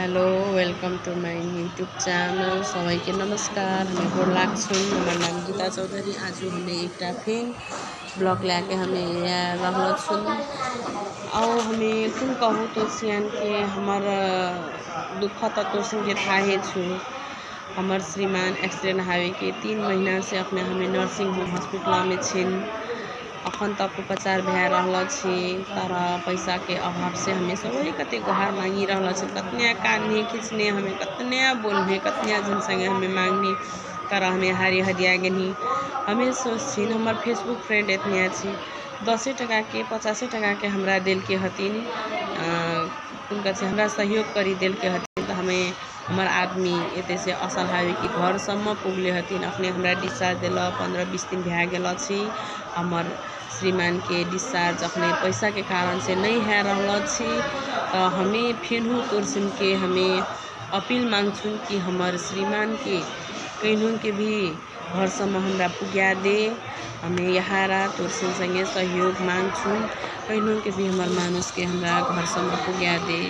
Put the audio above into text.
Hello welcome to my YouTube channel सबैके नमस्कार। हमें गोड़ लागछुन। हमार नाम गीता चौधरी। आज हमें एक फिर ब्लॉग लाके हमें रहल छुन। आओ हमें कुन कहूँ तो सियान के हमार दुख तो के थाहे छु। हमार श्रीमान एक्सीडेंट हावे के 3 महीना से अपने हमें नर्सिंग होम हॉस्पिटल में छिन। अखन तक उपचार भए रहल छी, तर पैसा के अभाव से हमें सब कते गुहार मांगी रहल छी। कतने कान्हे खिंचने हमें कतने बोलने कतने जन संगे हमें मांगनी, तर हमें हारी हरिया गेनी। हमें सोचिन हमार फेसबुक फ्रेंड इतने छी 10 टका के 50 टका के हमरा दिल के हतिन, हमरा सहयोग करी दिल के हतिन। तो हमें हमार आदमी एते से असल हावे कि घर सम्म पुगले हतिन। अपने हमरा डिस्चार्ज दिल 15-20 दिन भए गेल छी। हमार श्रीमान के डिस्चार्ज अपने पैसा के कारण से नहीं है रहल छी। तो हमें फिर तोरसिन के हमें अपील मांगछुन कि हमार श्रीमान के कहीं के भी घर सम्म हमरा पुग्या दे। हमें यहाँ तोरसिन संगे सहयोग मांगछुन, कहीं के भी हमार मानुष के हमरा घर सम्म पुग्या दे।